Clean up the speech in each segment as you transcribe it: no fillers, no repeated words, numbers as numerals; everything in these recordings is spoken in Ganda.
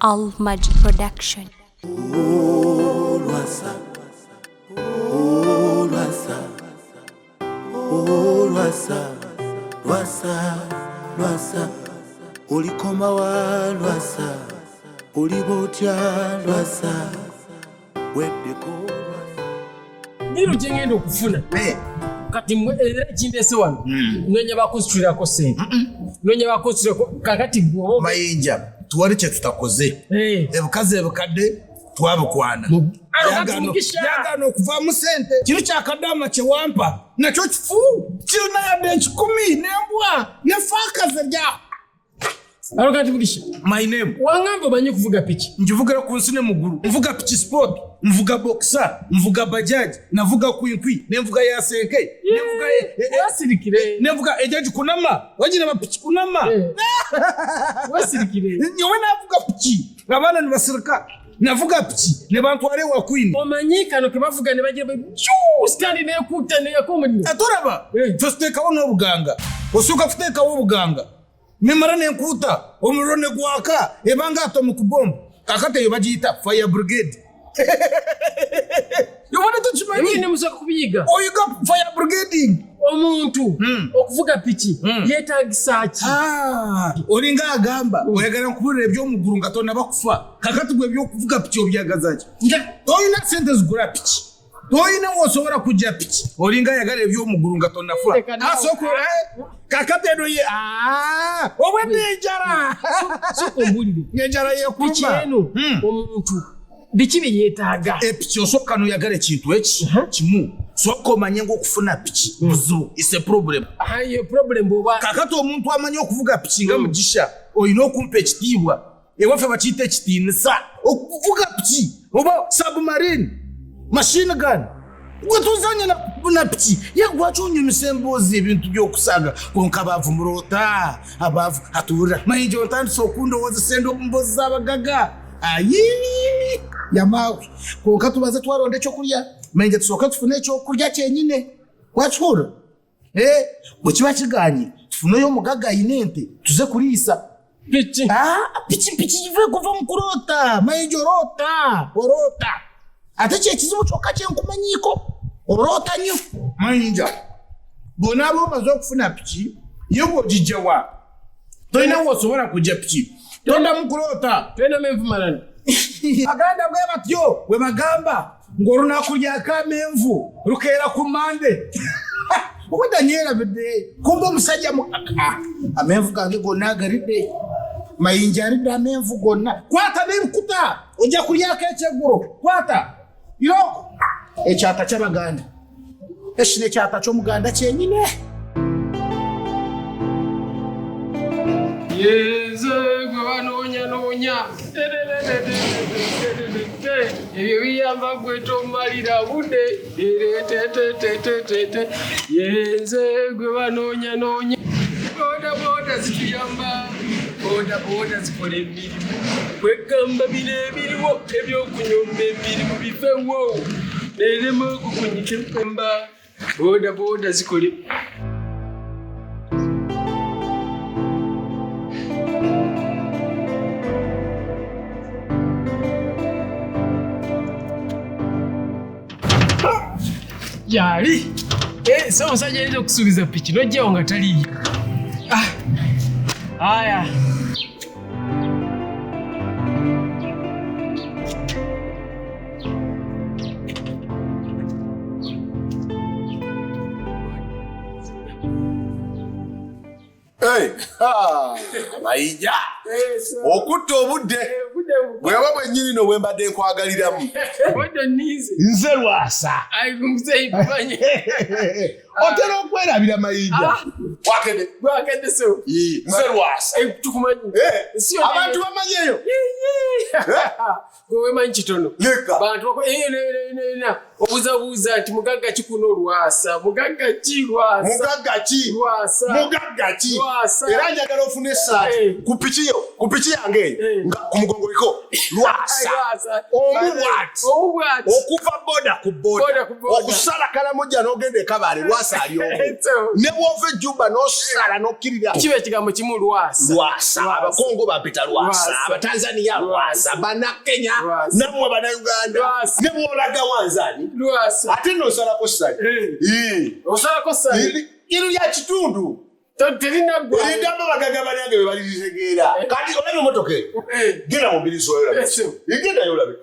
Almaj Production. Oh, Lwasa. Oh, Lwasa. Oh, Lwasa. Lwasa. Lwasa. Ulikoma wa Lwasa. Ulibotya Lwasa. Weddeko Lwasa. Ndiro jengendo kufuna. Kati chindese wano. Nonye bakostulira ko sente. Nonye bakostulira ko kakati gwo. Mayinja. Tuwali kye tutakoze. Ebukaze ebukadde twabukwana. Yagano okuva mu sente. Kino kyakadama kye wampa. Nakyo kifu. Kirina yadde 10 nembwa ne fakaze lya. Alokati bugisha. My name. Wangambo banyi kuvuga piki. Njivugira ku nsine muguru. Mvuga piki sport. Mvuga boxer. Mvuga bajaj. Navuga kwinkwi. Nemvuga ya senke. Nemvuga wasirikire. Nemvuga ejaji kunama. Wajina bapiki kunama. Wasirikire. Nyowe navuga piki. Abana nibasirika. Navuga piki. Ne bantware wa queen. Omanyika no kebavuga ne baje stand ne kuta ne yakomuni. Aturaba. Tosteka wono buganga. Osuka futeka wo buganga. Nemara nenkuta omurone gwaka ebanga atomu kubomba kakate yobajita fire brigade. Yobona tuchimanyi ne musaka kubiyiga oyiga fire brigade omuntu okuvuga piki yetagisachi olinga agamba oyagala nkubulira ebyo omuguru ngatonda bakufa kakati gwe byo kuvuga piki obyagazachi toyina sente zigura piki toyina wosobora kujja piki olinga yagala ebyo omuguru ngatonda fa asoko kakateno ye obwede njara soko mbulire njara ye kumba omuntu bikibi yetaaga piki osoka no yagala ekintu eki kimu soko manye ngo kufuna piki buzu is a problem ayo problem boba kakato omuntu amanye okuvuga piki nga mugisha oyino okumpa ekitibwa ewafe bakite kitinisa okuvuga piki oba submarine machine gun Gwetuzanya na piki yagwacho nyumisembozi ebintu byokusaga konka bavu murota abavu atura Mayinja ontandise okundo woze sendo mbozi zabagaga ayi yamawe konka tubaze twaronde cyo kurya Mayinja tusoka tufune cyo kurya cyenyine wachura bukiba kiganye tufune yo mugaga inente tuze kurisa piki piki yive kuva mukurota Mayinja orota ate kyekizibu kyokka kyenkumanyiko orota nyo Mayinja bona bo mazo kufuna piki yego jijewa toina wosobora kujja piki tonda mukurota twena menvu malani aganda bwe batyo we magamba ngoruna kulya kamenvu rukera kumande ukudanyera bide kumba musajja amenvu kange gonna garide Mayinja aride amenvu gonna kwata n'enkuta ojja kulya kecheguro kwata yo ekyata ky'abaganda eshine kyata ky'omuganda kyenyine yeze gwe banoonya ebyo biyamba gwe tomalira budde yeze gwe banoonya boda zituyamba boda zikola emirimu kwegamba bino ebiriwo ebyokunyomba emirimu bifewo nerema okukunyika empemba boda zikola yali so omusajja ayinza okusuubiza piki nojjawo nga taliyo aya Mayinja okutta obudde bweba bwennyini no bwembadde nkwagaliramu nze Lwasa otera okwerabira Mayinja bwakedde so nze Lwasa tukumanyi abantu bamanyeyo wemanyi kitono leka bantu obuzabuuza nti mugagga ki kuno Lwasa mugagga ki Lwasa era njagala ofune esaati ku piki yange nga ku mugongo liko Lwasa omubwati okuva boda ku boda okusala Kalamoja n'ogenda e Kabale Lwasa Lwasa aliyo. Ne wove Juba no sala no kirira. Kibe kigambo kimu Lwasa. Lwasa abakongo bapita Lwasa, abatanzania Lwasa, bana Kenya, namwe bana Uganda. Ne mwolaga wanzani. Lwasa. Ate no sala ko sala. Osala ko sala. Iru ya kitundu. Terina gwa. Ndamba bagaga banyange be bali zisegeera. Kati olabe motoke. Gera mu biri so yola. Igenda yola be.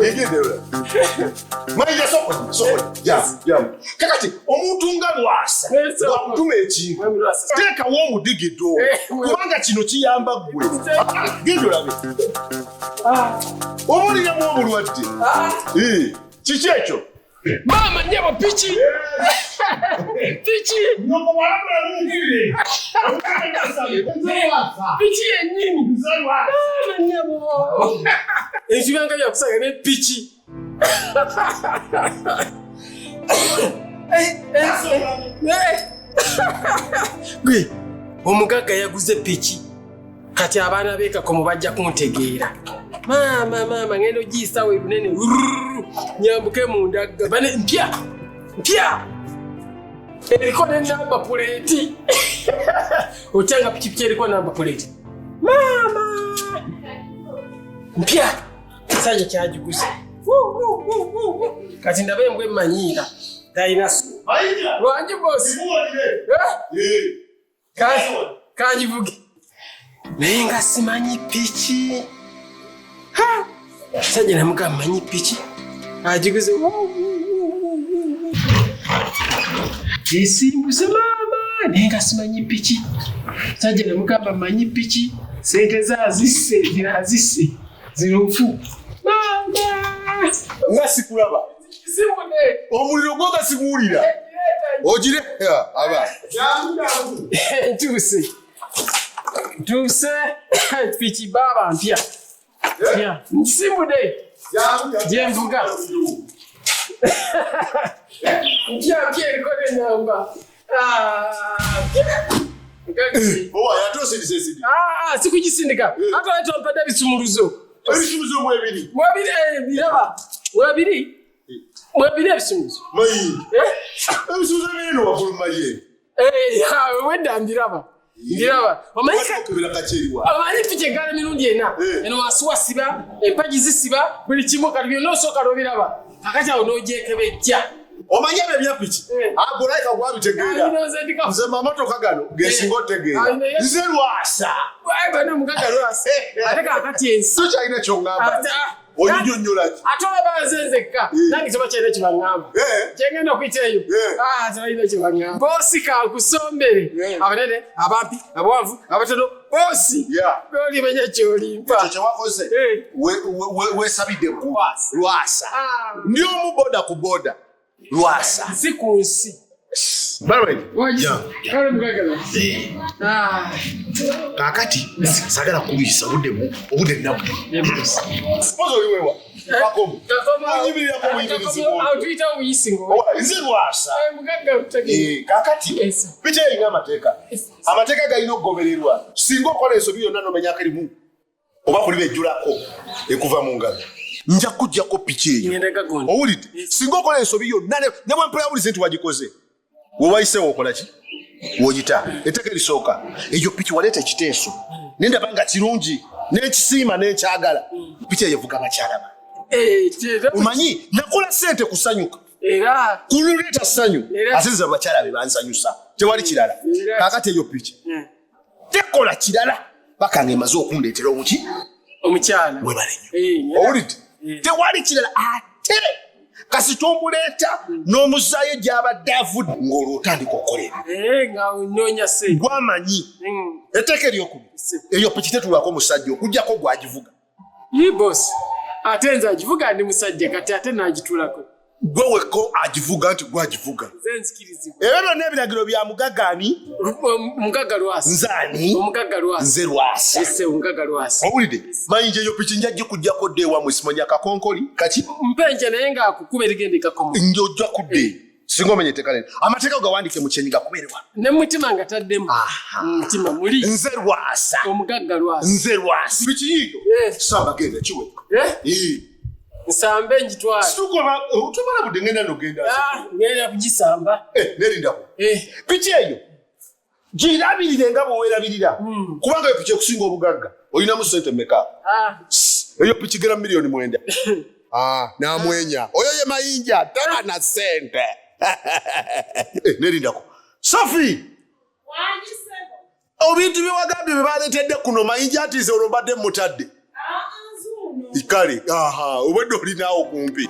Igenda yola. Mayinja soko. Jam. Kakati omuntu nga Lwasa. Wa mtume ekintu. Teka wo mudigido. Kubanga kino kiyamba gwe. Genda yola be. Omuli ya mu bulwadde. Kiki ekyo? Mama nyabo pichi. Pichi. Nyoko wala mungire. Pichi yenyini. Mama nyabo. Ensibanga ya kusanga ne pichi. Gwe. Omugaga yaguze pichi. Kati abaana beka ko mubajja kuntegeera. Mama ngendo gisawe lunene. Nyambuke mu ndaga. Bane mpya. Eriko ne namba plate. Otanga pichi eriko namba plate. Mama. Mpya. Sanje kyagiguze. Kati ndabe mbwe manyira. Dinosaur. Mayinja. Lwanje boss. Kanjivuge. Nenga simanyi pichi. Sanje namuga manyi pichi. Ajiguze. Yesimbuze mama. Nenga simanyi pichi. Sanje namuga manyi pichi. Sente zazisse zirazisse. Zirufu. Mama. Ngasikulaba. Simune. Omuliro gwoga siguulira. Ogire aba. Tuse pichi baba mpya. Simune. Jemvuga. Mpya ikone namba. Owa yatosindise sidi. Sikujisindika. Hata wetu mpenda bisumuruzo. Ebisumuzo mwebiri. Biraba. Mwebiri ebisumuzo. Mayi. Ebisumuzo bino wafulumaye. Wenda ndiraba. Omanyika kubira kacheriwa. Amanyi piche gala mirundi ena. Eno wasiba, empaji zisiba, buli kimu kalibyo nosoka robiraba. Akati awo nojekebejja. Omanya bebya pichi. Agolaika gwabitegeera. Nze mamotoka gano gesingo tegeera. Nze Lwasa. Bano mugaga Lwasa. Ateka akati ensi. Tukyalina kyongamba. Onyonyolaki. Atola bazenzeka. Nange kiba kyene kibangamba. Kyengenda okuyiteyo. Kyalina kibangamba. Bosi ka kusombere. Abanene, abampi, abwanvu, abatono. Bosi. Goli benya kyolimpa. Kyo wakoze. Wesabide Lwasa. Ndio mu boda ku boda. Lwasa. Sikunsi. Barwe. Kale mugagala. Kakati sagala kubisa bude nabu. Spozo liwewa. Bakomo. Onyibira ko uyibirizibo. Awutuita uyisingo. Nze Lwasa. Mugagala utege. Kakati. Piche inga amateka. Amateka galina okugobererwa. Singa okola ensobi yonna nomenya kalimu. Oba kuli bejjulako ekuva mu ngalo. Nja kujjako piche eyo. Owulidde? Singa okola ensobi yonna ne bwempula yawulize nti wagikoze. Wowayisewo okola ki? Woyita. Etteka erisooka. Eyo pichi waleeta ekiteeso. Nendaba nga kirungi. N'ekisiima n'ekyagala. Pichi eyo vuga bakyalaba. Omanyi nakola ssente kusanyuka. Era. Kululeeta ssanyu. Ate nze bakyala be bansanyusa. Tewali kirala. Kaakati eyo pichi. Tekola kirala. Paka ng'emaze okundeetera omuki? Omukyala. Webale nnyo. Owulidde? Tewali kirala ate. Kasita omuleeta n'omuzaayo gy'abadde avudde ng'olwo otandika okukolera. Nga onoonya ssente. Gwamanyi. Etteeka eryokubiri. Eyo piki tetulwako musajja okuggyako gwagivuga. Boss. Ate nze agivuga ndi musajja kati ate n'agitulako. Gwe wekko agivuga nti gwagivuga. Nze nzikirizibwa. Ebyo byonna ebiragiro bya mugagga ani? Mugaga Lwasa. Nze ani? Omugaga Lwasa. Nze Lwasa. Ese omugaga Lwasa. Owulidde? Mayinja eyo piki njya gikuggyako dde ewammwe simanya kakonkoli kaki? Mpenje naye ng'akukuba erigenda kakomo. Njojja kudde. Singa omenye etteeka lino. Amateeka gawandiike mu kyenyi gakubeerwa. Ne mutima nga taddemu. Mutima muli. Nze Lwasa. Omugaga Lwasa. Nze Lwasa. Piki yiyo. Samba genda kiwe. Nsambe njitwala. Situkola utomala budde ngenda nogenda. Ngenda kugisamba. Nerindako. Piki eyo. Girabirire nga bwewerabirira. Kubanga piki okusinga obugagga. Olinamu ssente mmeka? Eyo piki gera milioni 9. Namwenya. Oyo ye Mayinja taba na ssente. Nerindako. Sophie. Obintu byewagambye bye baleetedde kuno Mayinja atiise olwo mbadde mutadde. Ikale. Obadde olinaawo kumpi.